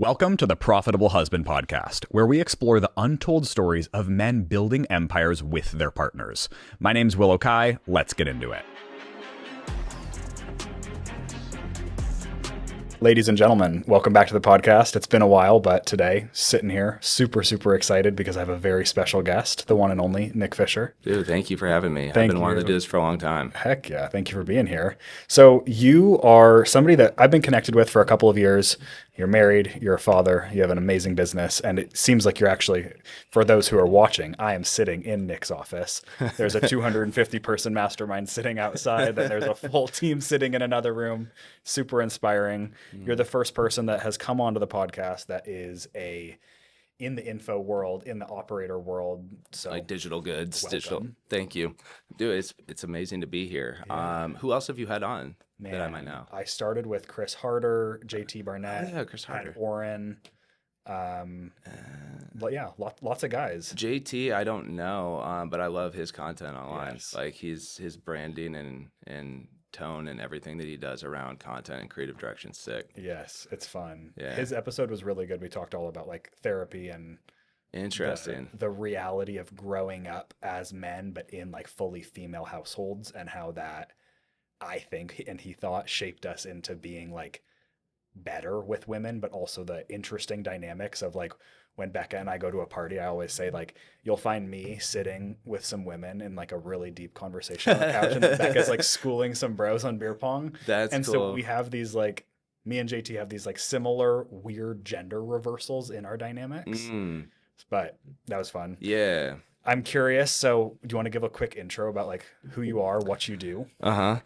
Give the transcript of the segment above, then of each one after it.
Welcome to the Profitable Husband Podcast, where we explore the untold stories of men building empires with their partners. My name's Will Okai. Let's get into it. Ladies and gentlemen, welcome back to the podcast. It's been a while, but today, sitting here, super excited because I have a very special guest, the one and only Nick Fisher. Dude, thank you for having me. I've been wanting to do this for a long time. Heck yeah. Thank you for being here. So you are somebody that I've been connected with for a couple of years. You're married, you're a father, you have an amazing business, and it seems like you're actually, for those who are watching, I am sitting in Nick's office. There's a 250-person mastermind sitting outside, then there's a full team sitting in another room. Super inspiring. You're the first person that has come onto the podcast that is in the info world, in the operator world. So like digital goods, welcome. digital. Thank you. Dude, it's amazing to be here. Yeah. Who else have you had on Man, that I might know? I started with Chris Harder, JT Barnett, Oh, yeah, Chris Harder. Oren. But yeah, lots of guys. JT, I don't know, but I love his content online. Yes. Like his branding and tone and everything that he does around content and creative direction, sick. Yes, it's fun. Yeah. His episode was really good. We talked all about like therapy and Interesting. the reality of growing up as men, but in like fully female households, and how that, I think, and he thought, shaped us into being like better with women, but also the interesting dynamics of like when Becca and I go to a party, I always say like, you'll find me sitting with some women in like a really deep conversation on the couch, and Becca's like schooling some bros on beer pong. That's And cool. so we have these like, me and JT have these like similar weird gender reversals in our dynamics. But that was fun. Yeah. I'm curious. So do you want to give a quick intro about like who you are, what you do?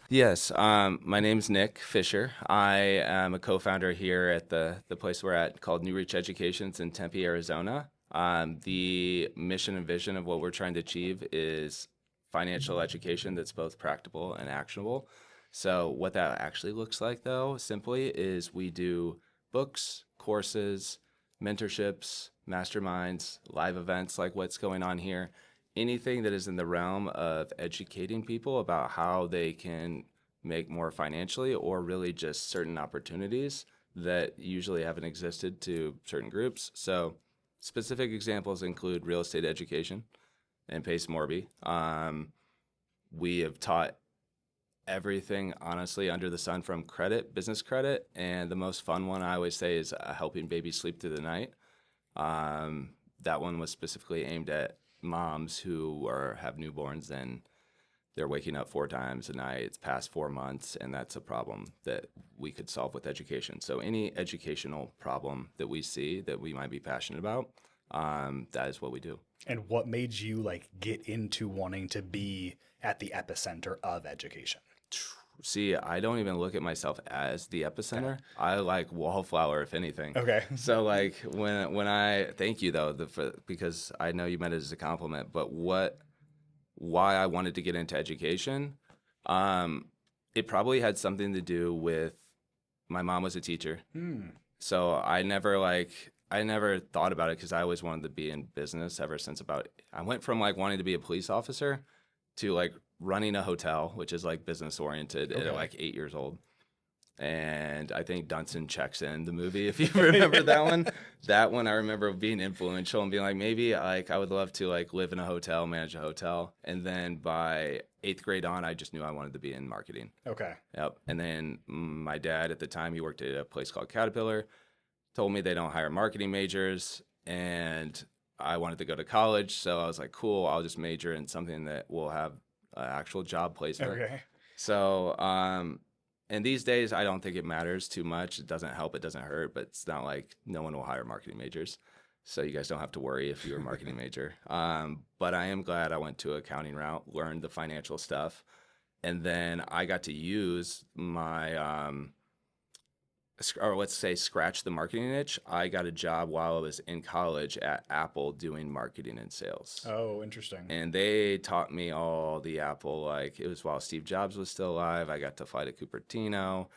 Yes. My name's Nick Fisher. I am a co-founder here at the place we're at called New Reach Education. It's in Tempe, Arizona. The mission and vision of what we're trying to achieve is financial education that's both practical and actionable. So what that actually looks like, though, simply is we do books, courses, mentorships, masterminds, live events like what's going on here, anything that is in the realm of educating people about how they can make more financially, or really just certain opportunities that usually haven't existed to certain groups. So specific examples include real estate education and Pace Morby. We have taught everything, honestly, under the sun, from credit, business credit, and the most fun one I always say is helping babies sleep through the night. That one was specifically aimed at moms who have newborns and they're waking up 4 times a night. It's past 4 months, and that's a problem that we could solve with education. So any educational problem that we see that we might be passionate about, that is what we do. And what made you like get into wanting to be at the epicenter of education? See, I don't even look at myself as the epicenter. Okay. I like wallflower, if anything. Okay. So like when I thank you though, because I know you meant it as a compliment, but why I wanted to get into education, it probably had something to do with my mom was a teacher. So I never thought about it because I always wanted to be in business ever since I went from like wanting to be a police officer to like running a hotel, which is like business oriented, at like 8 years old. And I think Dunson Checks In, the movie, if you remember that one. That one I remember being influential and being like, maybe like I would love to like live in a hotel, manage a hotel. And then by 8th grade on, I just knew I wanted to be in marketing. Okay. Yep. And then my dad at the time, he worked at a place called Caterpillar, told me they don't hire marketing majors, and I wanted to go to college. So I was like, cool, I'll just major in something that will have actual job placement. Okay. So, and these days, I don't think it matters too much. It doesn't help, it doesn't hurt, but it's not like no one will hire marketing majors. So you guys don't have to worry if you're a marketing major. But I am glad I went to accounting route, learned the financial stuff, and then I got to use my, or let's say scratch the marketing itch. I got a job while I was in college at Apple doing marketing and sales. Oh, interesting. And they taught me all the Apple, like it was while Steve Jobs was still alive. I got to fly to Cupertino,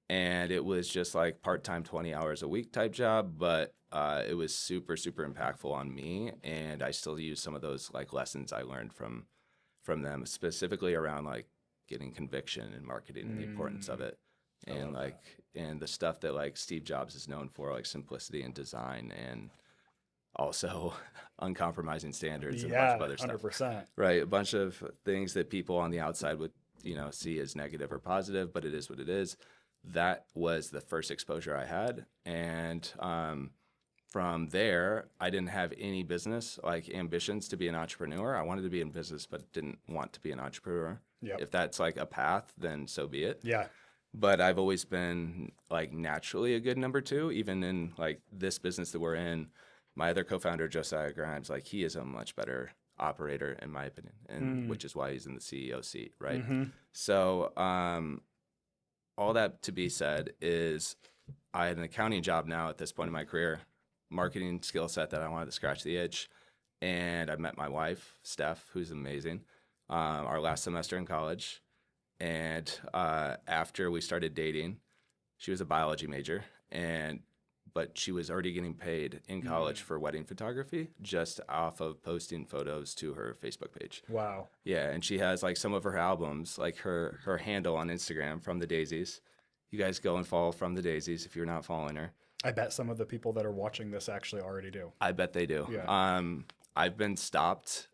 and it was just like part-time 20 hours a week type job, but it was super impactful on me, and I still use some of those like lessons I learned from them, specifically around like getting conviction in marketing and the importance of it. and and the stuff that like Steve Jobs is known for, like simplicity and design, and also uncompromising standards and a bunch of Yeah, other stuff. 100%. Right, a bunch of things that people on the outside would see as negative or positive, but it is what it is. That was the first exposure I had, and from there, I didn't have any business like ambitions to be an entrepreneur. I wanted to be in business, but didn't want to be an entrepreneur. Yep. If that's like a path, then so be it. Yeah. But I've always been like naturally a good number two, even in like this business that we're in. My other co-founder, Josiah Grimes, like he is a much better operator in my opinion, and which is why he's in the CEO seat, right? So all that to be said is I had an accounting job now at this point in my career, marketing skill set that I wanted to scratch the itch. And I met my wife, Steph, who's amazing, our last semester in college. And after we started dating, she was a biology major, but she was already getting paid in college for wedding photography just off of posting photos to her Facebook page. Wow. Yeah, and she has like some of her albums, like her handle on Instagram, From the Daisies. You guys go and follow From the Daisies if you're not following her. I bet some of the people that are watching this actually already do. I bet they do. Yeah. I've been stopped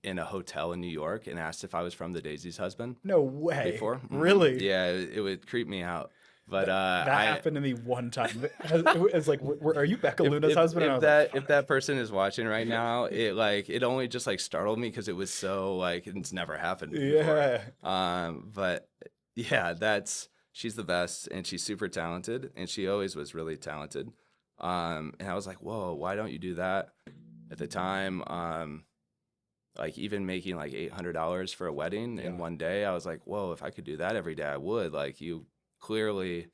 in a hotel in New York and asked if I was From the Daisies' husband No way. before. Really? Yeah, it would creep me out. But That happened to me one time. It's like, are you Becca Luna's husband? And I was like, if that person is watching right now, it only just like startled me because it was so like it's never happened before. yeah. But yeah, she's the best, and she's super talented, and she always was really talented. And I was like, whoa, why don't you do that? At the time, like even making like $800 for a wedding in one day, I was like, whoa, if I could do that every day, I would. Like you clearly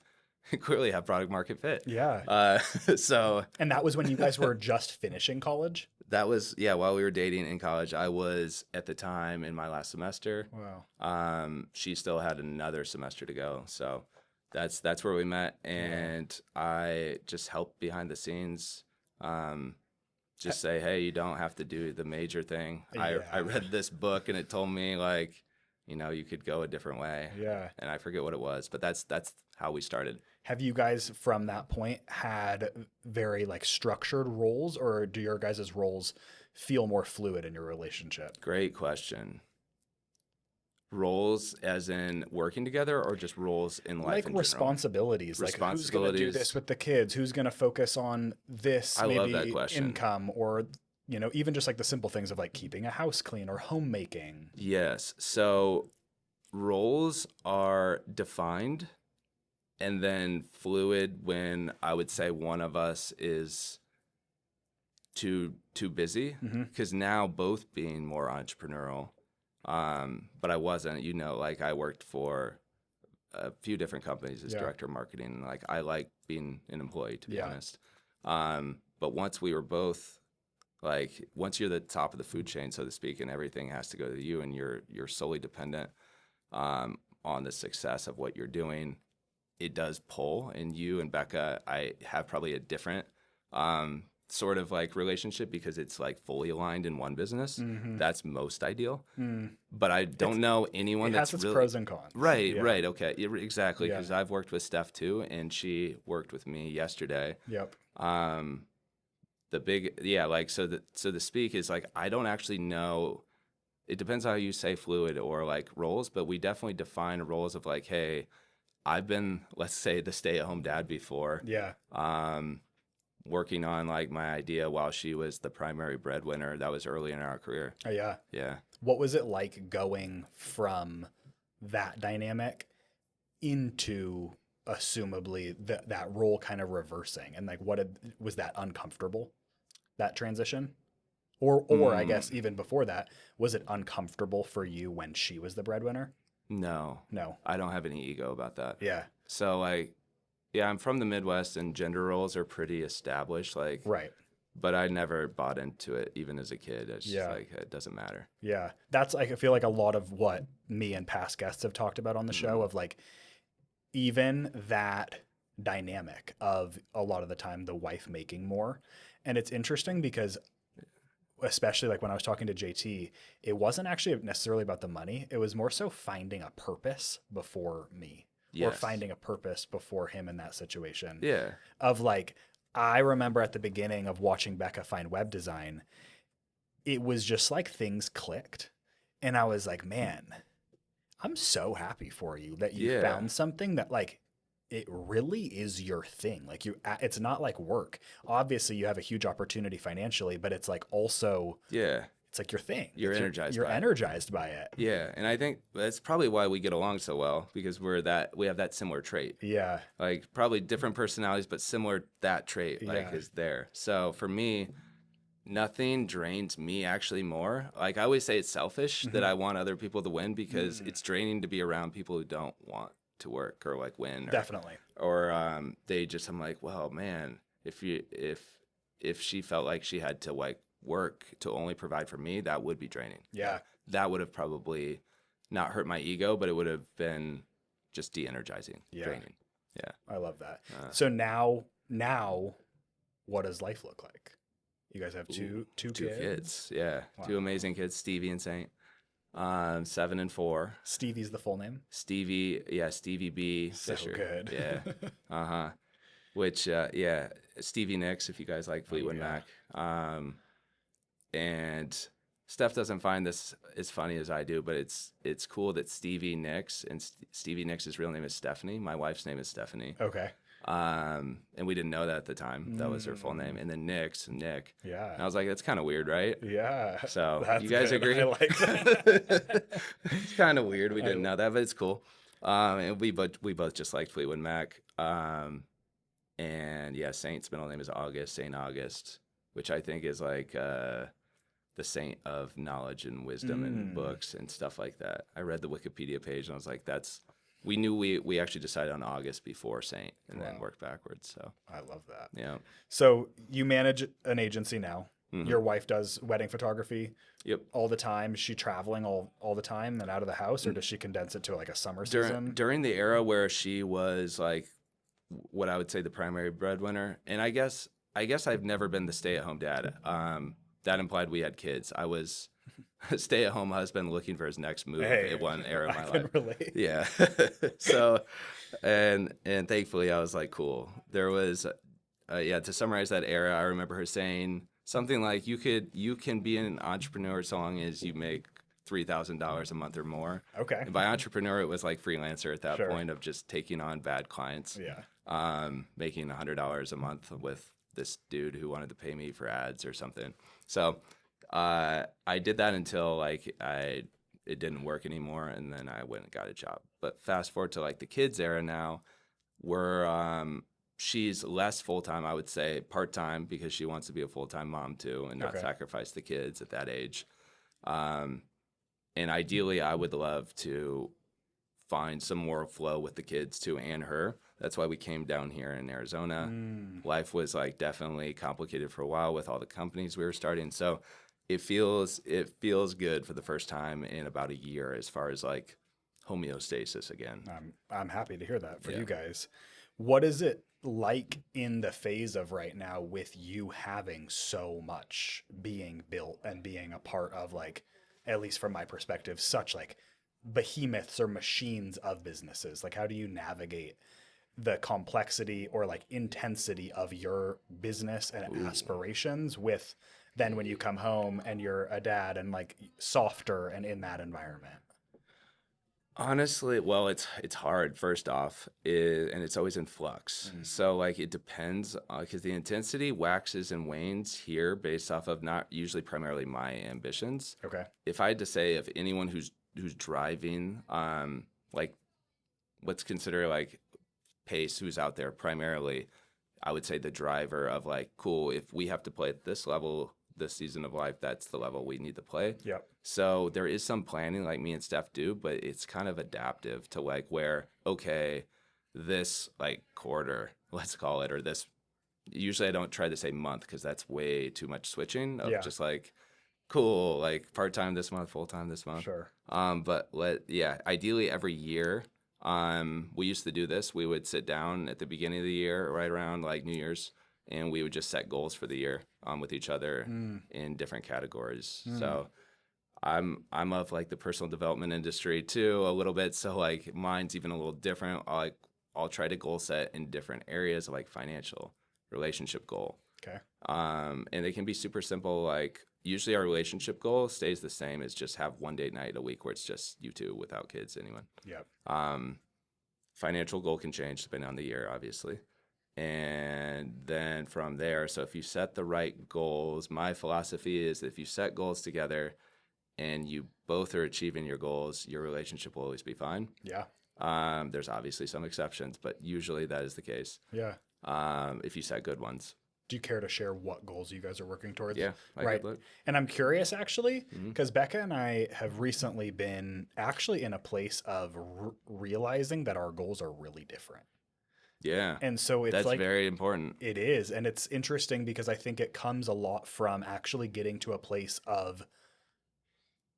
have product market fit. Yeah. So And that was when you guys were just finishing college? that was, yeah, while we were dating in college. I was at the time in my last semester. Wow. She still had another semester to go. So that's where we met, and I just helped behind the scenes. Just say, hey, you don't have to do the major thing. I read this book and it told me like, you could go a different way. Yeah. And I forget what it was, but that's how we started. Have you guys from that point had very like structured roles, or do your guys' roles feel more fluid in your relationship? Great question. Roles as in working together, or just roles in life Like in general? responsibilities. Like who's going to do this with the kids? Who's going to focus on this I love that maybe question. income, or even just like the simple things of like keeping a house clean or homemaking? Yes. So roles are defined and then fluid when I would say one of us is too busy, because now both being more entrepreneurial, but I wasn't, like I worked for a few different companies as director of marketing, and like I like being an employee, to be honest. But once we were both like, once you're the top of the food chain, so to speak, and everything has to go to you, and you're solely dependent on the success of what you're doing, it does pull. And you and Becca, I have probably a different sort of like relationship, because it's like fully aligned in one business. That's most ideal. But I don't know anyone that's has its really pros and cons. Right, Yeah. right, okay, exactly. Yeah. Because I've worked with Steph too, and she worked with me yesterday. Yep. The big, yeah, like so to speak is like, I don't actually know. It depends how you say fluid or like roles, but we definitely define roles of like, hey, I've been, let's say, the stay-at-home dad before. Yeah. Working on like my idea while she was the primary breadwinner. That was early in our career. Oh, yeah. Yeah. What was it like going from that dynamic into assumably that role kind of reversing, and like was that uncomfortable, that transition? Or I guess even before that, was it uncomfortable for you when she was the breadwinner? No. I don't have any ego about that. Yeah. So like, yeah, I'm from the Midwest, and gender roles are pretty established. Like, Right. But I never bought into it, even as a kid. It's just like, it doesn't matter. Yeah. That's, I feel like, a lot of what me and past guests have talked about on the show, of like, even that dynamic of a lot of the time the wife making more. And it's interesting because, especially like when I was talking to JT, it wasn't actually necessarily about the money. It was more so finding a purpose before me. or Yes. finding a purpose before him in that situation. Yeah. Of like, I remember at the beginning of watching Becca find web design, it was just like things clicked. And I was like, man, I'm so happy for you that you Yeah. found something that like it really is your thing. Like it's not like work. Obviously you have a huge opportunity financially, but it's like also Yeah. it's like your thing. You're energized You're by it. energized by it. Yeah. And I think that's probably why we get along so well, because we have that similar trait. Yeah. Like probably different personalities, but similar, that trait like Yeah. is there. So for me, nothing drains me actually more. Like I always say it's selfish that I want other people to win, because it's draining to be around people who don't want to work or like win. Definitely. Or I'm like, well, man, if she felt like she had to like work to only provide for me, that would be draining. Yeah. That would have probably not hurt my ego, but it would have been just de-energizing, draining. Yeah. I love that. So now what does life look like? You guys have two kids? Yeah. Wow. Two amazing kids, Stevie and Saint. 7 and 4. Stevie's the full name? Stevie B. So Fisher. good. Yeah. Which, Stevie Nicks, if you guys like Fleetwood Mac. And Steph doesn't find this as funny as I do, but it's cool that Stevie Nicks, and Stevie Nicks' real name is Stephanie. My wife's name is Stephanie. Okay. And we didn't know that at the time. That was her full name. And then Nick. Yeah. And I was like, that's kind of weird, right? Yeah. So That's you guys good. agree? I like that. It's kind of weird. We didn't know that, but it's cool. And we both just liked Fleetwood Mac. And yeah, Saint's middle name is August, Saint August, which I think is like the saint of knowledge and wisdom and books and stuff like that. I read the Wikipedia page and I was like, we knew we actually decided on August before Saint and then worked backwards. So I love that. yeah. So you manage an agency now. Your wife does wedding photography Yep. all the time. Is she traveling all the time and out of the house, or does she condense it to like a summer season? During the era where she was like what I would say the primary breadwinner, and I guess I've never been the stay-at-home dad. That implied we had kids. I was a stay-at-home husband looking for his next move at one era of my life. Relate. Yeah. So, and thankfully I was like, cool. There was, to summarize that era, I remember her saying something like, you can be an entrepreneur so long as you make $3,000 a month or more. Okay. And by entrepreneur, it was like freelancer at that Sure. point of just taking on bad clients. Yeah. Making $100 a month with this dude who wanted to pay me for ads or something. So I did that until like it didn't work anymore, and then I went and got a job. But fast forward to like the kids era now, she's less full-time, I would say, part-time, because she wants to be a full-time mom too and not sacrifice the kids at that age. And ideally, I would love to find some more flow with the kids too and her. That's why we came down here in Arizona. Life was like definitely complicated for a while with all the companies we were starting. So it feels good for the first time in about a year as far as like homeostasis again. I'm happy to hear that for you guys. What is it like in the phase of right now with you having so much being built and being a part of, like, at least from my perspective, such like behemoths or machines of businesses? Like, how do you navigate the complexity or like intensity of your business and aspirations with then when you come home and you're a dad and like softer and in that environment? Honestly, well, it's hard, first off, and it's always in flux. So like it depends, because the intensity waxes and wanes here based off of not usually primarily my ambitions. Okay. If I had to say, if anyone who's driving, like what's considered like pace, who's out there primarily, I would say the driver of like, cool, if we have to play at this level this season of life, that's the level we need to play. Yep. So there is some planning like me and Steph do, but it's kind of adaptive to like where, okay, this like quarter, let's call it, or this, usually I don't try to say month because that's way too much switching of just like, cool, like part-time this month, full-time this month. Sure. But ideally every year, we used to do this. We would sit down at the beginning of the year, right around like New Year's, and we would just set goals for the year with each other in different categories. So I'm of like the personal development industry too a little bit. So like mine's even a little different. I'll try to goal set in different areas like financial, relationship goal. Okay. And they can be super simple. Like usually our relationship goal stays the same. It's just have one date night a week where it's just you two without kids, anyone. Yep. Financial goal can change depending on the year, obviously. And then from there, so if you set the right goals, my philosophy is that if you set goals together and you both are achieving your goals, your relationship will always be fine. Yeah. There's obviously some exceptions, but usually that is the case. Yeah. If you set good ones. Do you care to share what goals you guys are working towards? Yeah, I right. could look. And I'm curious actually, because Becca and I have recently been actually in a place of realizing that our goals are really different. Yeah. And so it's That's like very important. it is. And it's interesting because I think it comes a lot from actually getting to a place of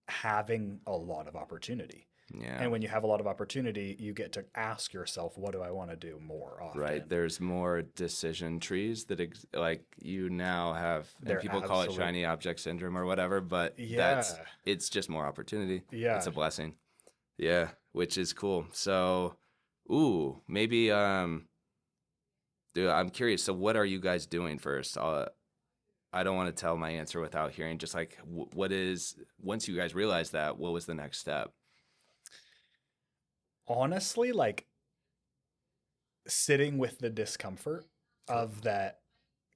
having a lot of opportunity. Yeah. And when you have a lot of opportunity, you get to ask yourself, what do I want to do more often? Right. There's more decision trees that like you now have, and people call it shiny object syndrome or whatever, but it's just more opportunity. Yeah. It's a blessing. Yeah. Which is cool. So, maybe, dude, I'm curious. So what are you guys doing first? I don't want to tell my answer without hearing just like what is, once you guys realize that, what was the next step? Honestly, like sitting with the discomfort of that,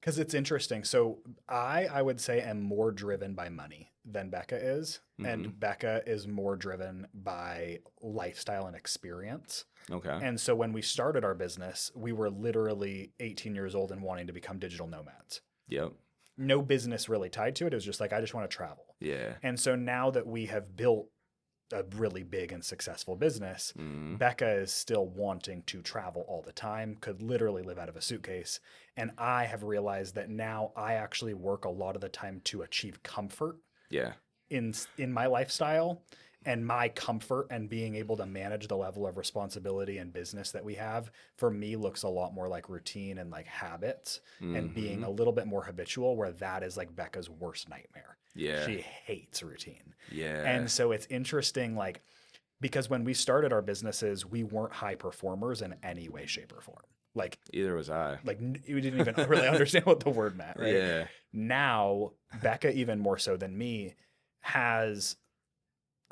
because it's interesting. So I would say am more driven by money than Becca is, and Becca is more driven by lifestyle and experience. Okay. And so when we started our business, we were literally 18 years old and wanting to become digital nomads. Yep. No business really tied to it. It was just like, I just want to travel. Yeah. And so now that we have built a really big and successful business, Becca is still wanting to travel all the time, could literally live out of a suitcase. And I have realized that now I actually work a lot of the time to achieve comfort Yeah. in my lifestyle, and my comfort and being able to manage the level of responsibility and business that we have for me looks a lot more like routine and like habits and being a little bit more habitual, where that is like Becca's worst nightmare. Yeah. She hates routine. Yeah. And so it's interesting, like, because when we started our businesses, we weren't high performers in any way, shape, or form. Like, either was I. Like, we didn't even really understand what the word meant, right? Yeah. Now, Becca, even more so than me, has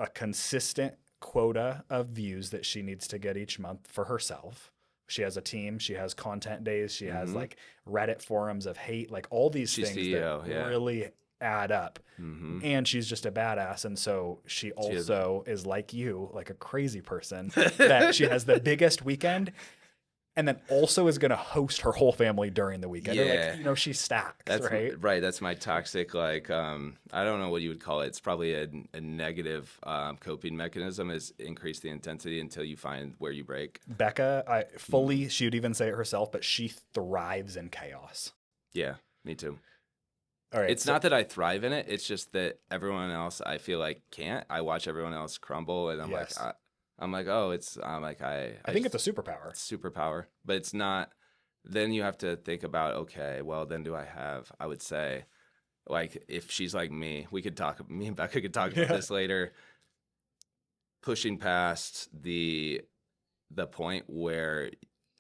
a consistent quota of views that she needs to get each month for herself. She has a team. She has content days. She has like Reddit forums of hate, like all these things CEO, that really add up. And she's just a badass. And so she also is like you, like a crazy person, that she has the biggest weekend and then also is going to host her whole family during the weekend. Yeah. Like, she stacks, right? Right. That's my toxic, like, I don't know what you would call it. It's probably a negative coping mechanism, is increase the intensity until you find where you break. Becca, she would even say it herself, but she thrives in chaos. Yeah, me too. All right. It's not that I thrive in it. It's just that everyone else, I feel like, can't. I watch everyone else crumble, and I'm like, I think it's a superpower. It's superpower, but it's not. Then you have to think about, okay, well, then I would say, like, if she's like me and Becca could talk about this later, pushing past the point where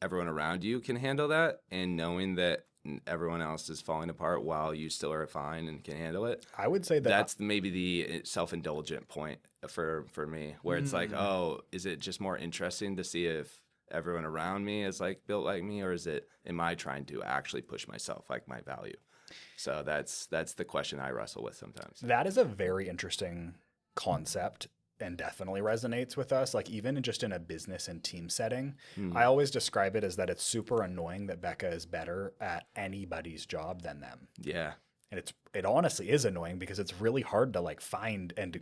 everyone around you can handle that, and knowing that everyone else is falling apart while you still are fine and can handle it. I would say that's maybe the self-indulgent point for me, where it's like, oh, is it just more interesting to see if everyone around me is like built like me, or am I trying to actually push myself, like my value? So that's the question I wrestle with sometimes. That is a very interesting concept and definitely resonates with us. Like, even just in a business and team setting, I always describe it as that it's super annoying that Becca is better at anybody's job than them. Yeah. And it honestly is annoying, because it's really hard to like find and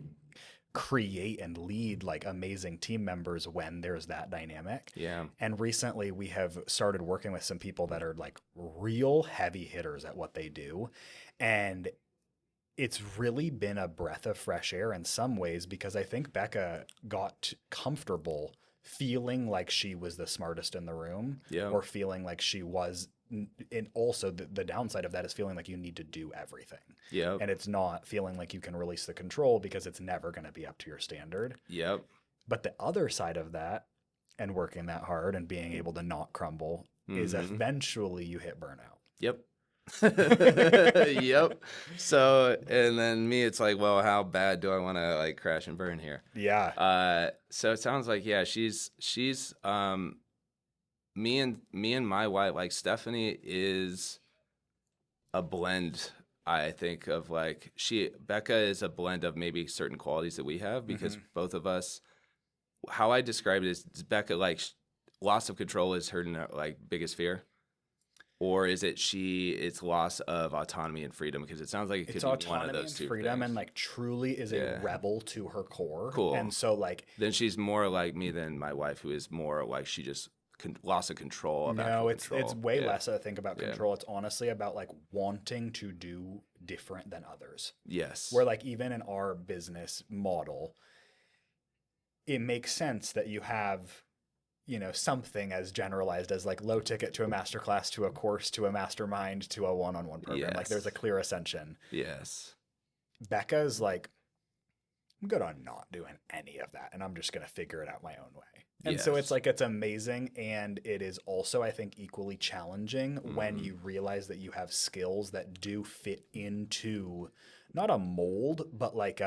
create and lead like amazing team members when there's that dynamic. Yeah. And recently we have started working with some people that are like real heavy hitters at what they do. And it's really been a breath of fresh air in some ways, because I think Becca got comfortable feeling like she was the smartest in the room, or feeling like she was and also the downside of that is feeling like you need to do everything. Yep. And it's not feeling like you can release the control because it's never going to be up to your standard. Yep. But the other side of that and working that hard and being able to not crumble is eventually you hit burnout. Yep. Yep. So, and then me, it's like, well, how bad do I want to like crash and burn here? Yeah. So it sounds like, yeah, she's me and my wife, like Stephanie is a blend, I think, of like Becca is a blend of maybe certain qualities that we have because both of us, how I describe it is Becca, like loss of control is her like biggest fear. Or is it it's loss of autonomy and freedom? Because it sounds like it could be one of those two freedom things. and like truly is a rebel to her core. Cool. And so like then she's more like me than my wife, who is more like she just loss of control. No, it's way less I think about control. It's honestly about like wanting to do different than others. Yes. Where like even in our business model, it makes sense that you have, you know, something as generalized as like low ticket to a masterclass, to a course, to a mastermind, to a one-on-one program. Like there's a clear ascension. Yes. Becca's like, I'm good on not doing any of that. And I'm just going to figure it out my own way. And so it's like, it's amazing. And it is also, I think, equally challenging when you realize that you have skills that do fit into not a mold, but like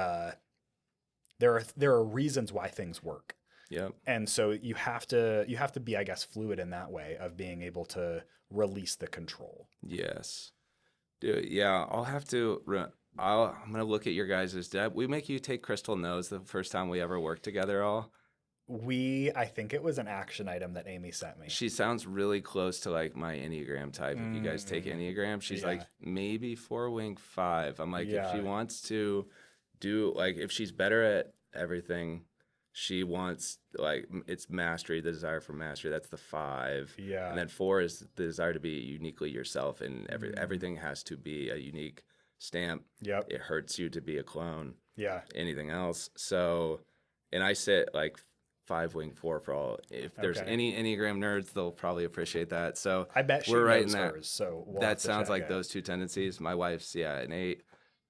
there are reasons why things work. Yep. And so you have to be, I guess, fluid in that way of being able to release the control. Yes. Dude, yeah, I'll have to I'm going to look at your guys' did we make you take Crystal Nose the first time we ever worked together all? I think it was an action item that Amy sent me. She sounds really close to like my Enneagram type. If you guys take Enneagram, she's like maybe 4-wing 5. I'm like, if she wants to do like, if she's better at everything, she wants like it's mastery, the desire for mastery. That's the 5. Yeah. And then 4 is the desire to be uniquely yourself, and everything has to be a unique stamp. Yep. It hurts you to be a clone. Yeah. Anything else. So, and I sit like 5-wing 4 for all. If there's any Enneagram nerds, they'll probably appreciate that. So I bet we're right in knows that. hers, so That sounds like those two tendencies. My wife's an 8,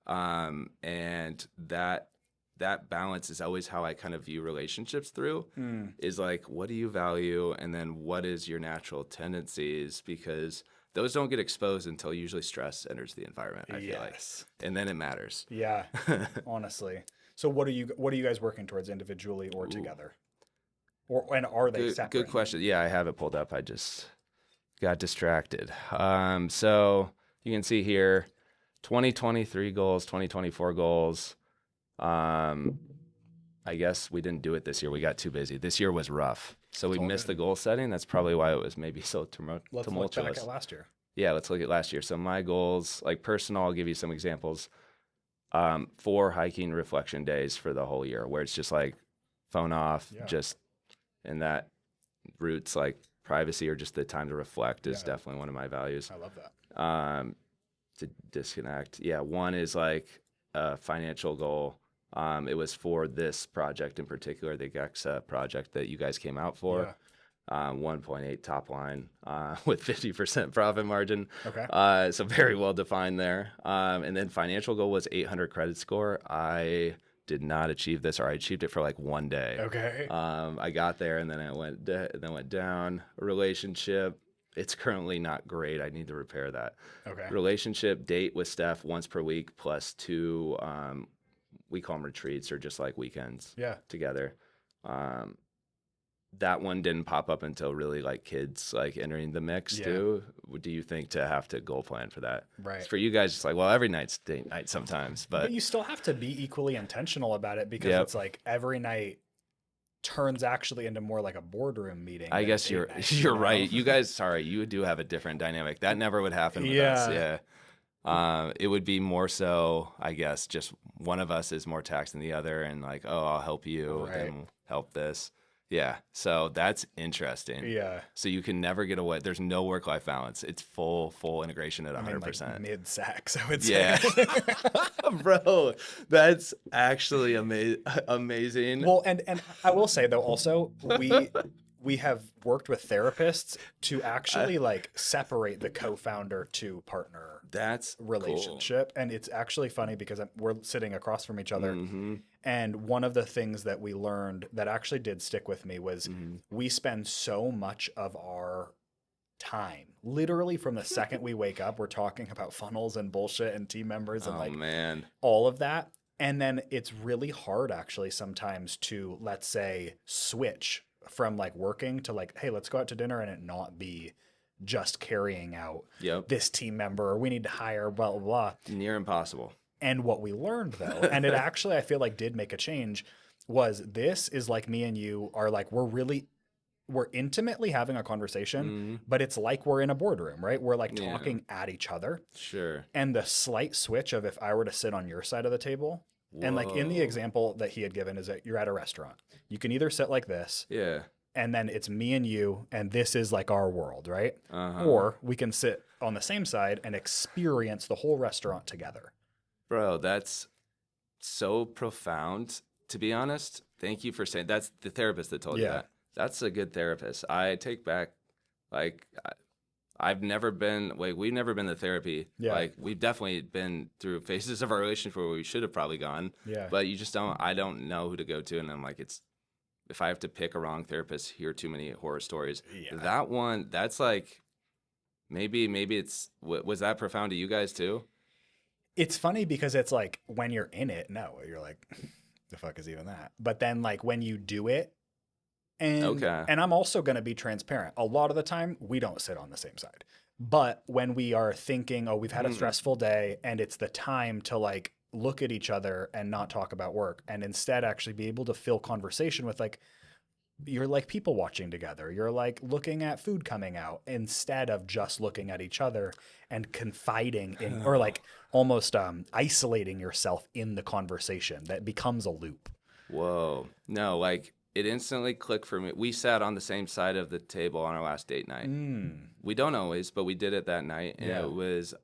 and that balance is always how I kind of view relationships through is like, what do you value? And then what is your natural tendencies? Because those don't get exposed until usually stress enters the environment, I feel like. And then it matters. Yeah, honestly. So what are you guys working towards individually or together? And are they separate? Good question. Yeah, I have it pulled up. I just got distracted. So you can see here, 2023 goals, 2024 goals. I guess we didn't do it this year. We got too busy. This year was rough. So we missed the goal setting. That's probably why it was maybe so tumultuous. Let's look back at last year. Yeah, let's look at last year. So my goals, like personal, I'll give you some examples. 4 hiking reflection days for the whole year where it's just like phone off, just and that roots like privacy or just the time to reflect is definitely one of my values. I love that. To disconnect. Yeah, one is like a financial goal. It was for this project in particular, the Agexa project that you guys came out for. 1.8 top line with 50% profit margin. Okay. So very well defined there. And then financial goal was 800 credit score. I did not achieve this, or I achieved it for like one day. Okay. I got there and then it went down. Relationship, it's currently not great. I need to repair that. Okay. Relationship, date with Steph once per week plus 2, we call them retreats or just like weekends together. That one didn't pop up until really like kids like entering the mix too. What do you think to have to goal plan for that? Right. For you guys, it's like, well, every night's date night sometimes, but you still have to be equally intentional about it because it's like every night turns actually into more like a boardroom meeting. I guess you're right. You guys, sorry, you do have a different dynamic. That never would happen with us. Yeah. It would be more so, I guess, just one of us is more taxed than the other and like, oh, I'll help you and help this. Yeah. So that's interesting. Yeah. So you can never get away. There's no work-life balance. It's full integration at 100%. Like mid-sax, I would say. Yeah. Bro, that's actually amazing. Well, and I will say though, also we have worked with therapists to actually I, like separate the co-founder to partner that's cool. relationship. And it's actually funny because we're sitting across from each other. Mm-hmm. And one of the things that we learned that actually did stick with me was Mm-hmm. we spend so much of our time, literally from the second we wake up, we're talking about funnels and bullshit and team members and Oh like man. all of that. And then it's really hard actually sometimes to, let's say, switch from like working to like, hey, let's go out to dinner and it not be just carrying out Yep. this team member or we need to hire, blah, blah, blah. Near impossible. And what we learned though, and it actually, I feel like did make a change, was this is like me and you are like, we're intimately having a conversation, Mm-hmm. but it's like we're in a boardroom, right? We're like Yeah. talking at each other. Sure. And the slight switch of if I were to sit on your side of the table, and like in the Whoa. example that he had given is that you're at a restaurant. You can either sit like this, Yeah. and then it's me and you, and this is like our world, right? Uh-huh. Or we can sit on the same side and experience the whole restaurant together. Bro, that's so profound. To be honest, thank you for saying that's the therapist that told you Yeah. that. That's a good therapist. I take back, like, I've never been, like, we've never been to therapy. Yeah. Like, we've definitely been through phases of our relationship where we should have probably gone. Yeah. But you just don't, I don't know who to go to. And I'm like, if I have to pick a wrong therapist, hear too many horror stories. Yeah. That one, that's like, maybe it's, was that profound to you guys too? It's funny because it's like when you're in it, no, you're like, the fuck is even that? But then like when you do it, Okay. and I'm also going to be transparent. A lot of the time, we don't sit on the same side. But when we are thinking, oh, we've had a stressful day and it's the time to like look at each other and not talk about work and instead actually be able to fill conversation with like, you're like people watching together. You're like looking at food coming out instead of just looking at each other and confiding in, or like almost isolating yourself in the conversation that becomes a loop. Whoa. No, like it instantly clicked for me. We sat on the same side of the table on our last date night. We don't always, but we did it that night. And Yeah. it was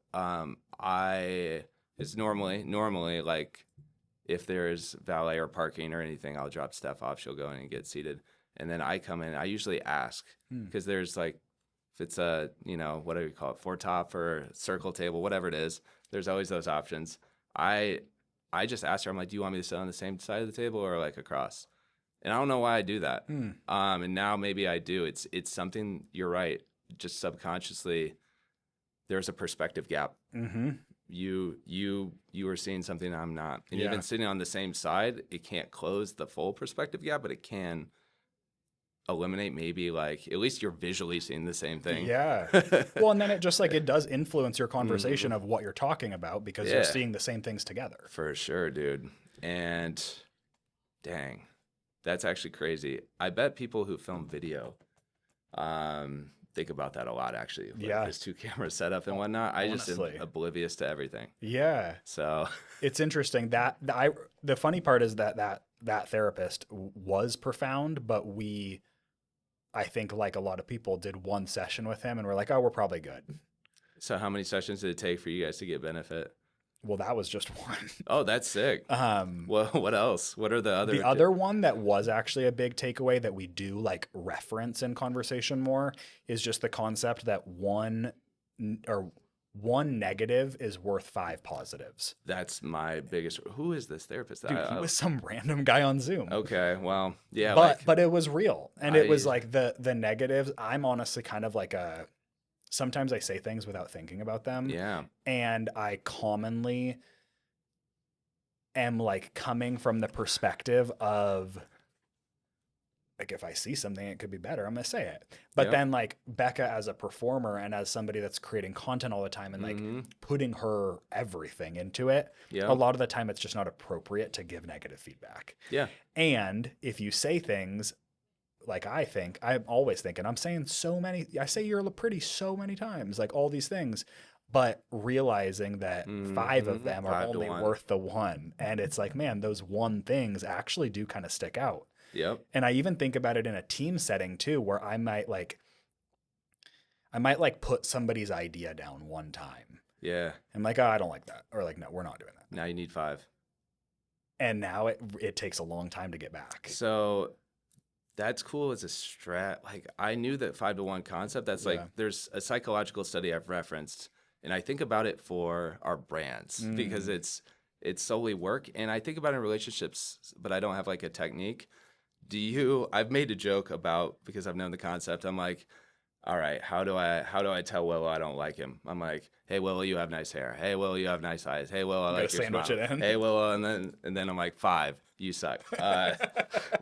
it's normally like if there's valet or parking or anything, I'll drop Steph off, she'll go in and get seated. And then I come in, I usually ask because there's like if it's a, what do we call it, four top or circle table, whatever it is, there's always those options. I just asked her, I'm like, do you want me to sit on the same side of the table or like across? And I don't know why I do that. And now maybe I do. It's something, you're right. Just subconsciously, there's a perspective gap. Mm-hmm. You are seeing something I'm not. And Yeah. even sitting on the same side, it can't close the full perspective gap, but it can eliminate maybe like at least you're visually seeing the same thing. Yeah. Well, and then it just like it does influence your conversation of what you're talking about because you're Yeah. seeing the same things together. For sure, dude. And dang, that's actually crazy. I bet people who film video think about that a lot, actually. Like Yeah. there's two cameras set up and whatnot. I just Honestly. am oblivious to everything. Yeah. So It's interesting that the funny part is that therapist was profound, but I think like a lot of people did one session with him and we're like, oh, we're probably good. how many sessions did it take for you guys to get benefit? Well, that was just one. Oh, that's sick. Well, what else? What are the other? The other one that was actually a big takeaway that we do like reference in conversation more is just the concept that one negative is worth 5 positives. That's my biggest. Who is this therapist? Dude, he was some random guy on Zoom. Okay, well, yeah, But it was real. And it was like the negatives. I'm honestly kind of like sometimes I say things without thinking about them. yeah, And I commonly am like coming from the perspective of like if I see something it could be better, I'm gonna say it. But Yep. then like Becca as a performer and as somebody that's creating content all the time and like putting her everything into it, Yeah. a lot of the time it's just not appropriate to give negative feedback. yeah, And if you say things like I'm always thinking, I say you're pretty so many times, like all these things, but realizing that 5 of them are 5 to only 1. worth the one. And it's like, man, those one things actually do kind of stick out. yep, And I even think about it in a team setting too, where I might put somebody's idea down one time. yeah. I'm like, oh, I don't like that. Or like, no, we're not doing that. Now you need 5. And now it takes a long time to get back. So That's cool as a strat. Like I knew that 5-to-1 concept. That's Yeah. like there's a psychological study I've referenced, and I think about it for our brands because it's solely work, and I think about it in relationships, but I don't have like a technique. I've made a joke about because I've known the concept. I'm like, all right, how do I tell Willow I don't like him? I'm like, hey Willow, you have nice hair. Hey Willow, you have nice eyes. Hey Willow, I gotta like your sandwich smile. it in. Hey Willow, and then I'm like 5, you suck.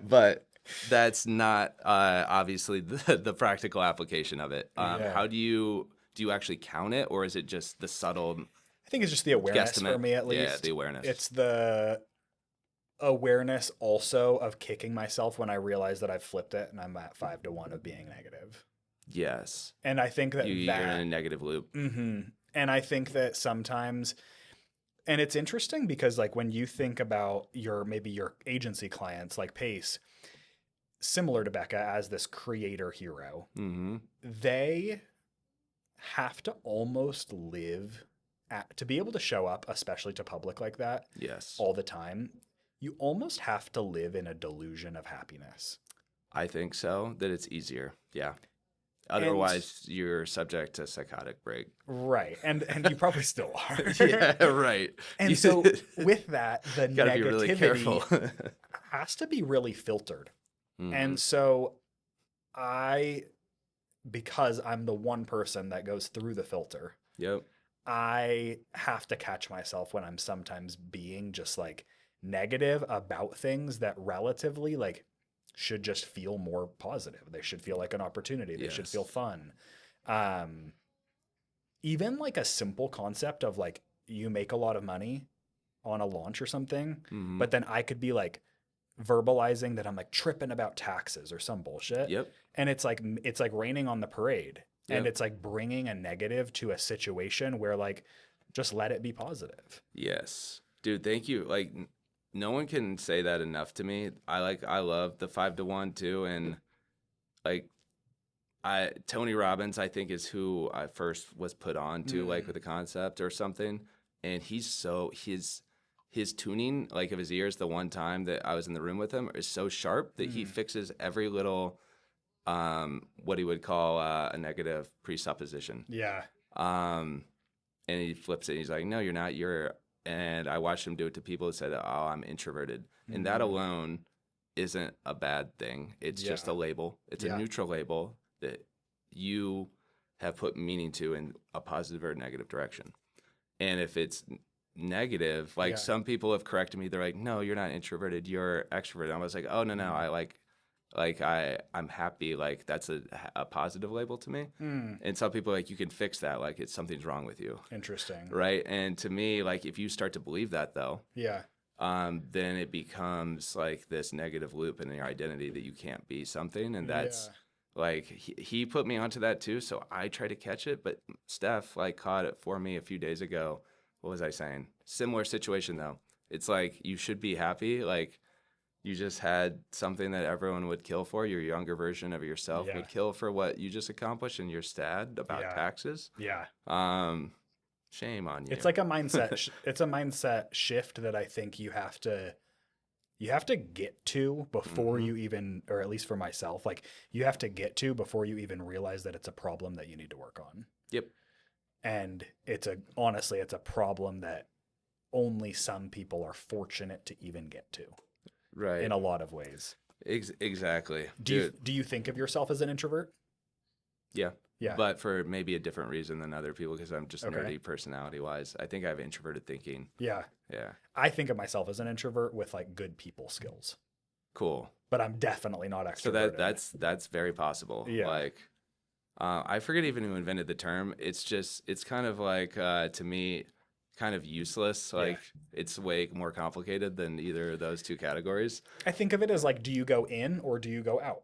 But that's not obviously the practical application of it. Yeah. How do you actually count it, or is it just the subtle I think it's just the awareness for guesstimate? me at Yeah, least. the awareness. It's the awareness also of kicking myself when I realize that I've flipped it and I'm at 5-to-1 of being negative. Yes, And I think that you're in a negative loop. and I think that sometimes, and it's interesting because like when you think about maybe your agency clients like Pace, similar to Becca as this creator hero, they have to almost live to be able to show up, especially to public like that Yes, all the time. You almost have to live in a delusion of happiness. I think so. That it's easier. Yeah. And Otherwise, you're subject to psychotic break. right. And you probably still are. Yeah, right. And so with that, the Gotta be really careful. negativity has to be really filtered. Mm-hmm. And so because I'm the one person that goes through the filter, Yep. I have to catch myself when I'm sometimes being just like negative about things that relatively like should just feel more positive. They should feel like an opportunity. They should Yes. feel fun. Even like a simple concept of like you make a lot of money on a launch or something, Mm-hmm. but then I could be like verbalizing that I'm like tripping about taxes or some bullshit. Yep. And it's like raining on the parade. And Yep. it's like bringing a negative to a situation where like just let it be positive. Yes. Dude, thank you. Like no one can say that enough to me. I love the 5-to-1 too, and like Tony Robbins I think is who I first was put on to like with the concept or something, and his tuning like of his ears the one time that I was in the room with him is so sharp that he fixes every little what he would call a negative presupposition. Yeah. And he flips it. And he's like, "No, you're not. And I watched him do it to people who said, "Oh, I'm introverted," and that alone isn't a bad thing. It's just a label. It's a neutral label that you have put meaning to in a positive or negative direction. And if it's negative, like some people have corrected me, they're like, "No, you're not introverted. You're extroverted." And I was like, "Oh no, I'm happy, like that's a positive label to me." And some people are like, you can fix that, like it's something's wrong with you, Interesting. right? And to me, like if you start to believe that though, Yeah. then it becomes like this negative loop in your identity that you can't be something, and that's like he put me onto that too, so I try to catch it, but Steph like caught it for me a few days ago. What was I saying? Similar situation though. It's like you should be happy, like you just had something that everyone would kill for. Your younger version of yourself would kill for what you just accomplished, and you're sad about taxes. Yeah. Shame on you. It's like a mindset. It's a mindset shift that I think you have to get to before you even, or at least for myself, like you have to get to before you even realize that it's a problem that you need to work on. Yep. And honestly, it's a problem that only some people are fortunate to even get to. Right. In a lot of ways. Exactly. Do you think of yourself as an introvert? Yeah. Yeah. But for maybe a different reason than other people, because I'm just nerdy personality wise. I think I have introverted thinking. Yeah. Yeah. I think of myself as an introvert with like good people skills. Cool. But I'm definitely not extroverted. So that's very possible. Yeah. Like I forget even who invented the term. It's kind of like to me kind of useless. Like it's way more complicated than either of those two categories. I think of it as like, do you go in or do you go out?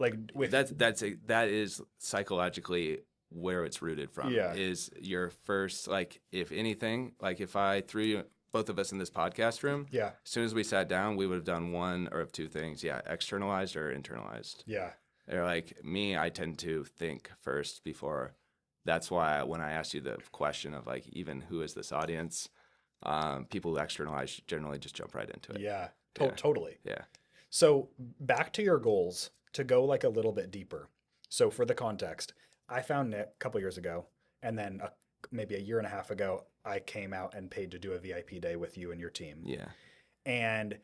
Like with that is psychologically where it's rooted from. Yeah. Is your first, like if anything, like if I threw both of us in this podcast room, as soon as we sat down, we would have done one or of two things. Yeah, externalized or internalized. Yeah. They're like me, I tend to think first before. That's why when I asked you the question of like even who is this audience, people who externalize generally just jump right into it. Yeah. Totally. Yeah. So back to your goals. to go like a little bit deeper. So for the context, I found Nick a couple years ago, and then maybe a year and a half ago, I came out and paid to do a VIP day with you and your team. Yeah. And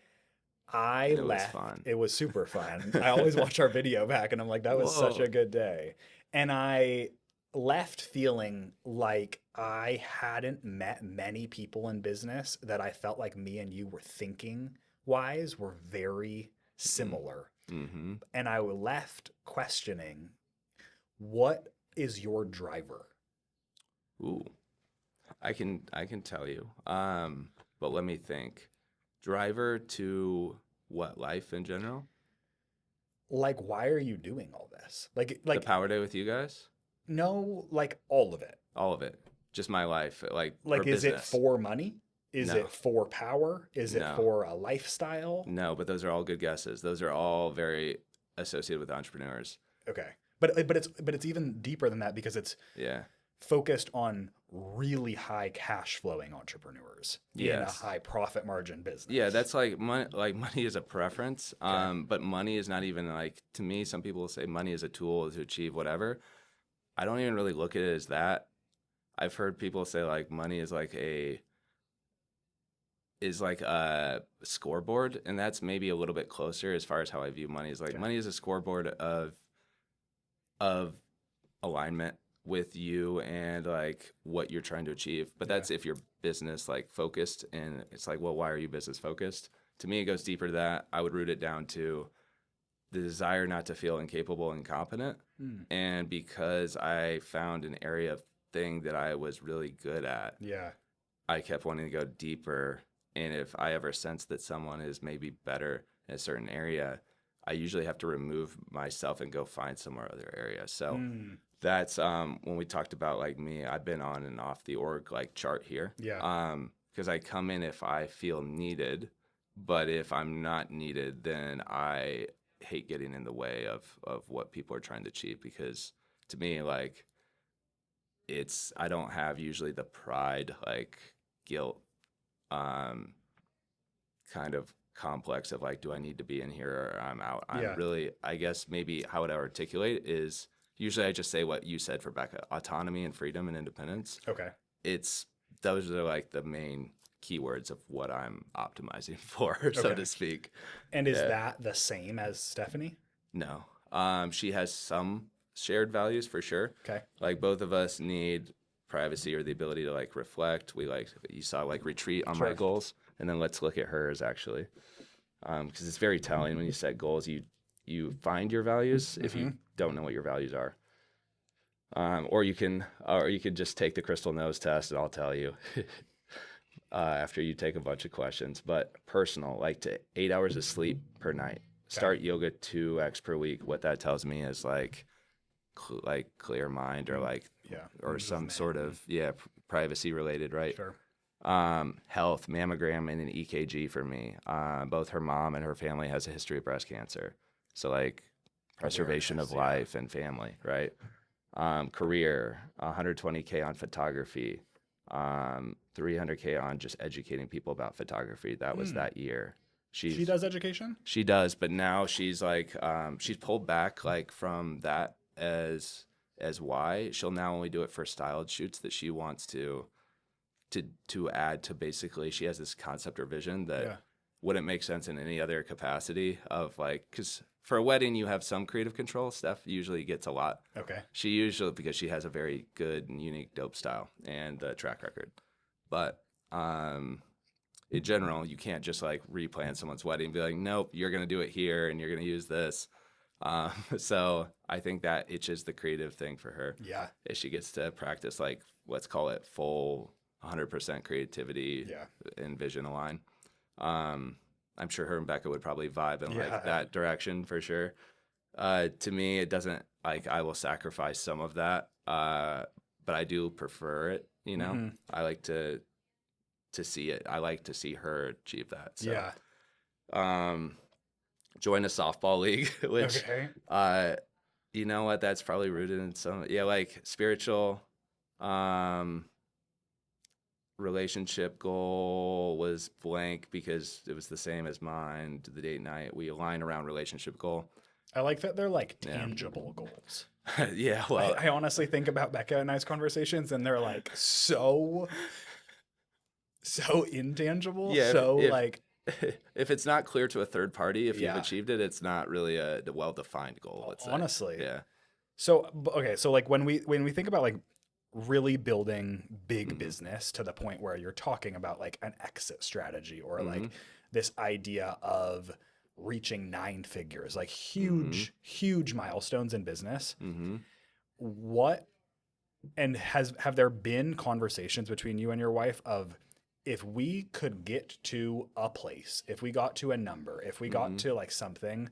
I And it was left. fun. It was super fun. I always watch our video back and I'm like, that was such Whoa. a good day. And I left feeling like I hadn't met many people in business that I felt like me and you were thinking wise were very similar. Mm-hmm. And I left questioning, what is your driver? Ooh. I can tell you. But let me think. Driver to what, life in general? Like, why are you doing all this? The Power Day with you guys? No, like all of it. All of it. Just my life, like, or Like, is it business. for money? Is No. it for power? Is it No. for a lifestyle? No, but those are all good guesses. Those are all very associated with entrepreneurs. Okay. But it's even deeper than that because it's Yeah. focused on really high cash flowing entrepreneurs in a Yes. high profit margin business. Yeah, that's like money. Like, money is a preference. Okay. But money is not even like, to me, some people say money is a tool to achieve whatever. I don't even really look at it as that. I've heard people say like money is like a scoreboard, and that's maybe a little bit closer as far as how I view money. Is like, Okay. money is a scoreboard of alignment with you and like what you're trying to achieve. But that's if you're business like focused, and it's like, well, why are you business focused? To me, it goes deeper to that. I would root it down to the desire not to feel incapable and incompetent. And because I found an area of thing that I was really good at, Yeah. I kept wanting to go deeper. And if I ever sense that someone is maybe better in a certain area, I usually have to remove myself and go find somewhere other area. So that's when we talked about like me, I've been on and off the org like chart here. Yeah. Because I come in if I feel needed, but if I'm not needed, then I hate getting in the way of what people are trying to achieve, because to me, like, I don't have usually the pride, like guilt, kind of complex of like, do I need to be in here or I'm out? I'm Yeah. really, I guess maybe how would I articulate is usually I just say what you said for Becca: autonomy and freedom and independence. Okay. Those are like the main keywords of what I'm optimizing for, so Okay. to speak. And is Yeah. that the same as Stephanie? No. She has some shared values for sure. Okay. Like, both of us need privacy or the ability to like reflect. We like, you saw like retreat on my Sure. goals, and then let's look at hers actually. Because it's very telling when you set goals, you find your values if you don't know what your values are. Or you could just take the crystal nose test and I'll tell you after you take a bunch of questions. But personal, like, to 8 hours of sleep per night. Start yoga 2x per week. What that tells me is like clear mind, or like Yeah. or some Movement. sort of privacy related, right? Sure. Health, mammogram and an EKG for me. Both her mom and her family has a history of breast cancer, so like preservation of life and family, right? Career, 120K on photography, 300K on just educating people about photography. That was that year. She does education? She does, but now she's like, she's pulled back like from that as why. She'll now only do it for styled shoots that she wants to add to. Basically, she has this concept or vision that wouldn't make sense in any other capacity of like, because for a wedding you have some creative control. Steph usually gets a lot. Okay. She usually, because she has a very good and unique dope style and track record. But in general, you can't just like replan someone's wedding and be like, nope, you're going to do it here and you're going to use this. So I think that itches the creative thing for her. Yeah. Is she gets to practice like, let's call it full 100% creativity and vision align. I'm sure her and Becca would probably vibe in like that direction for sure. To me, it doesn't, like, I will sacrifice some of that, but I do prefer it. You know, I like to see it. I like to see her achieve that. So, join a softball league, which, you know what, that's probably rooted in some, like spiritual, relationship goal was blank because it was the same as mine. The date night, we align around relationship goal. I like that they're like Yeah. tangible goals. Yeah, well, I honestly think about Becca and I's conversations, and they're like so intangible. yeah, So if like, if it's not clear to a third party if you've yeah, achieved it, it's not really a well-defined goal, let's say. honestly. Yeah. So okay, so like when we think about like really building big Mm-hmm. business to the point where you're talking about like an exit strategy or Mm-hmm. like this idea of reaching 9 figures, like Mm-hmm. huge milestones in business. Mm-hmm. What and have there been conversations between you and your wife of if we could get to a place, if we got to a number, if we got Mm-hmm. to like something,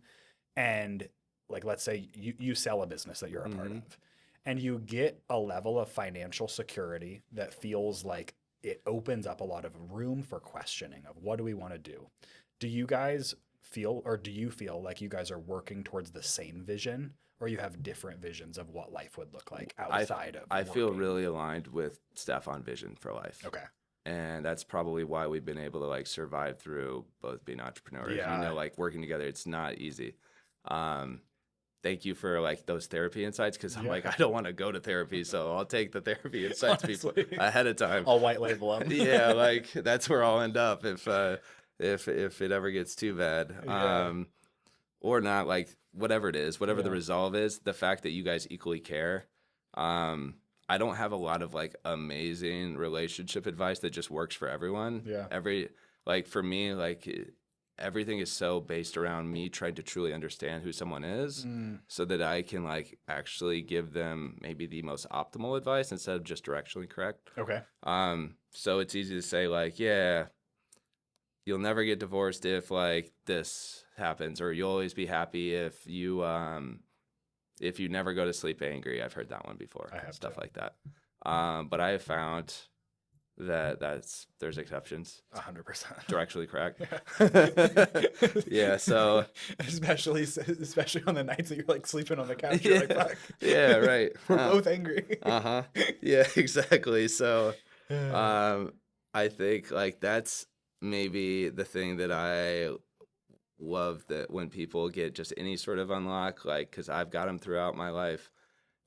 and like let's say you sell a business that you're a part Mm-hmm. of, and you get a level of financial security that feels like it opens up a lot of room for questioning of what do we want to do. Do you guys feel, or do you feel like you guys are working towards the same vision, or you have different visions of what life would look like I outside of I feel working? really aligned with Steph on vision for life. Okay. And that's probably why we've been able to like survive through both being entrepreneurs. You Yeah. know, like working together, it's not easy. Um, Thank you for like those therapy insights because I'm like, Yeah. I don't want to go to therapy, so I'll take the therapy insights before Honestly. ahead of time. I'll white label them. Yeah, like that's where I'll end up if it ever gets too bad. Yeah. Or not, like whatever it is, whatever the Yeah. resolve is, the fact that you guys equally care. I don't have a lot of like amazing relationship advice that just works for everyone. Yeah. Like for me, like everything is so based around me trying to truly understand who someone is so that I can like actually give them maybe the most optimal advice instead of just directionally correct. Okay. So it's easy to say like, yeah, you'll never get divorced if like this happens, or you'll always be happy if you never go to sleep angry. I've heard that one before. I have Stuff too. like that. But I have found that there's exceptions. 100%. Directionally correct. Yeah. So especially on the nights that you're like sleeping on the couch, you're like, yeah, fuck, yeah, right. we're both angry. Uh-huh. Yeah, exactly. So I think like that's maybe the thing that I love, that when people get just any sort of unlock, like, because I've got them throughout my life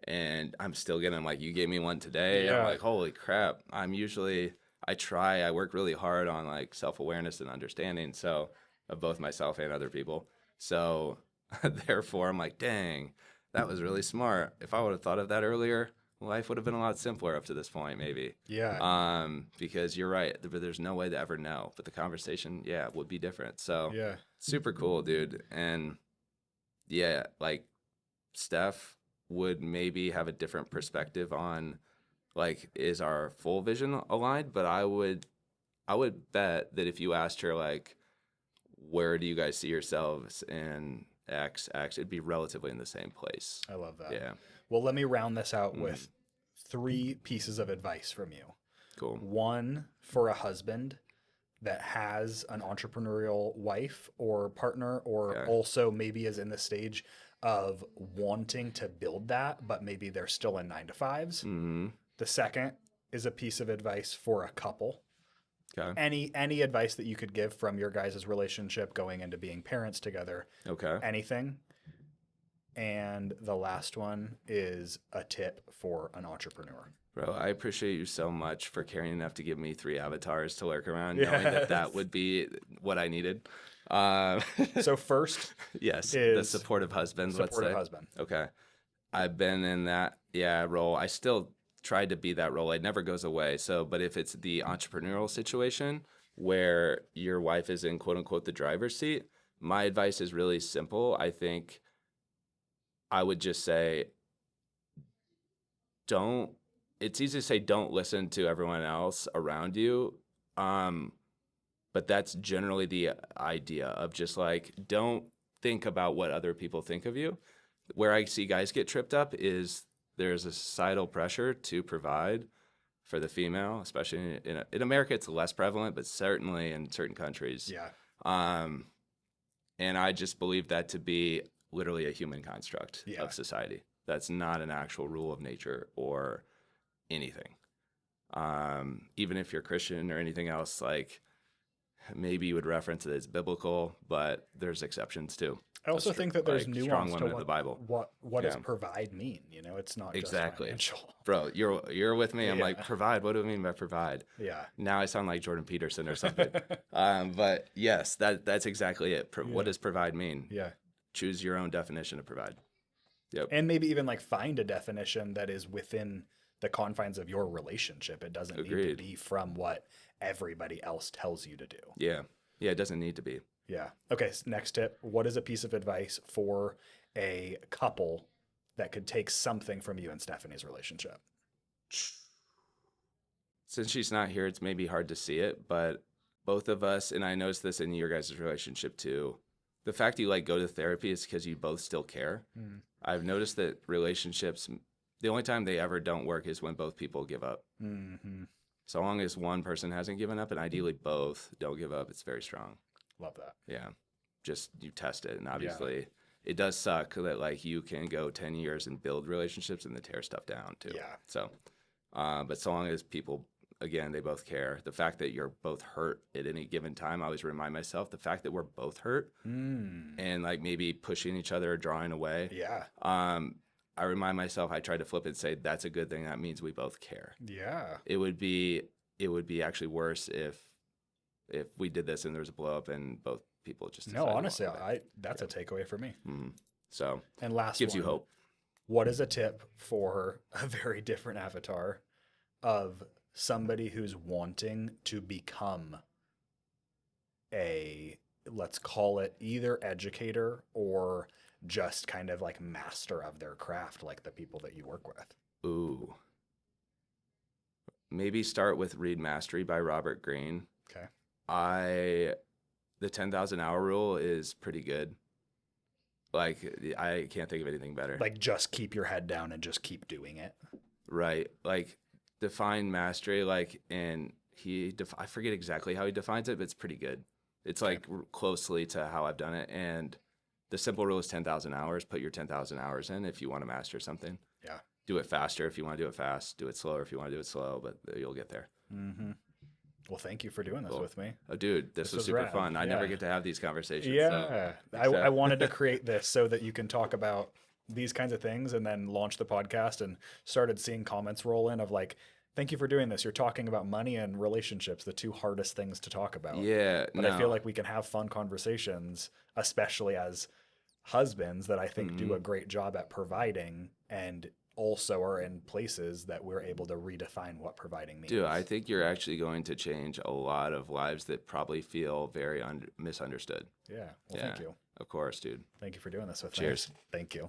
and I'm still getting them. Like, you gave me one today. I'm Yeah. like, holy crap. I work really hard on like self-awareness and understanding. So of both myself and other people. So therefore I'm like, dang, that was really smart. If I would have thought of that earlier, life would have been a lot simpler up to this point, maybe. Yeah. Because you're right. There's no way to ever know, but the conversation, yeah, would be different. So Yeah. super cool, dude. And yeah, like Steph would maybe have a different perspective on like, is our full vision aligned? But I would bet that if you asked her like, where do you guys see yourselves in X, it'd be relatively in the same place. I love that. Yeah. Well, let me round this out with 3 pieces of advice from you. Cool. One for a husband that has an entrepreneurial wife or partner, or Okay. also maybe is in the stage of wanting to build that, but maybe they're still in 9 to 5s. Mm-hmm. The second is a piece of advice for a couple. Okay. Any advice that you could give from your guys' relationship going into being parents together, Okay. anything. And the last one is a tip for an entrepreneur. Bro, I appreciate you so much for caring enough to give me 3 avatars to lurk around, knowing that Yes. would be what I needed. So first, Yes, the is supportive husband, let's supportive say. husband. Okay. I've been in that, role. I still tried to be that role. It never goes away. So, but if it's the entrepreneurial situation where your wife is in quote unquote the driver's seat, my advice is really simple. I think I would just say, it's easy to say don't listen to everyone else around you. But that's generally the idea of just like, don't think about what other people think of you. Where I see guys get tripped up is there's a societal pressure to provide for the female, especially in America. It's less prevalent, but certainly in certain countries. Yeah. And I just believe that to be literally a human construct Yeah. of society. That's not an actual rule of nature or anything. Even if you're Christian or anything else, like maybe you would reference it as biblical, but there's exceptions too. I also think that there's Like strong nuance to women of the Bible. what does Yeah. provide mean? You know, it's not just Exactly. financial. Bro, you're with me. I'm like, Yeah. provide. What do I mean by provide? Yeah. Now I sound like Jordan Peterson or something. But yes, that's exactly it. What does provide mean? Yeah. Choose your own definition of provide. Yep. And maybe even like find a definition that is within the confines of your relationship. It doesn't need to Agreed. be from what everybody else tells you to do. Yeah. Yeah, it doesn't need to be. Yeah. Okay. Next tip. What is a piece of advice for a couple that could take something from you and Stephanie's relationship? Since she's not here, it's maybe hard to see it, but both of us, and I noticed this in your guys' relationship too, the fact you like go to therapy is because you both still care. I've noticed that relationships, the only time they ever don't work is when both people give up. So long as one person hasn't given up, and ideally both don't give up, it's very strong. Love that. Yeah. Just you test it. And obviously it does suck that like you can go 10 years and build relationships and then tear stuff down too. Yeah. So, but so long as people, again, they both care. The fact that you're both hurt at any given time, I always remind myself the fact that we're both hurt and like maybe pushing each other or drawing away. Yeah. I remind myself, I try to flip it and say, that's a good thing. That means we both care. Yeah. It would be actually worse if we did this and there was a blow up and both people just No, decided to honestly, walk away. that's a takeaway for me. So And last gives one, you hope. what is a tip for a very different avatar of somebody who's wanting to become a, let's call it either educator or just kind of like master of their craft, like the people that you work with? Ooh. Maybe start with Read Mastery by Robert Greene. Okay. The 10,000 hour rule is pretty good. Like, I can't think of anything better. Like just keep your head down and just keep doing it. Right. Like, define mastery, like, and I forget exactly how he defines it, but it's pretty good. It's like closely to how I've done it. And the simple rule is 10,000 hours. Put your 10,000 hours in if you want to master something. Yeah. Do it faster if you want to do it fast. Do it slower if you want to do it slow, but you'll get there. Well, thank you for doing this with me. Oh, dude, this was was super rad. fun. I Yeah. never get to have these conversations. Yeah. So. I wanted to create this so that you can talk about these kinds of things and then launch the podcast, and started seeing comments roll in of like, thank you for doing this. You're talking about money and relationships, the two hardest things to talk about. Yeah. But I feel like we can have fun conversations, especially as husbands that I think do a great job at providing and also are in places that we're able to redefine what providing means. Dude, I think you're actually going to change a lot of lives that probably feel very misunderstood. Yeah. Well, thank you. Of course, dude. Thank you for doing this with me. Cheers. Thank you.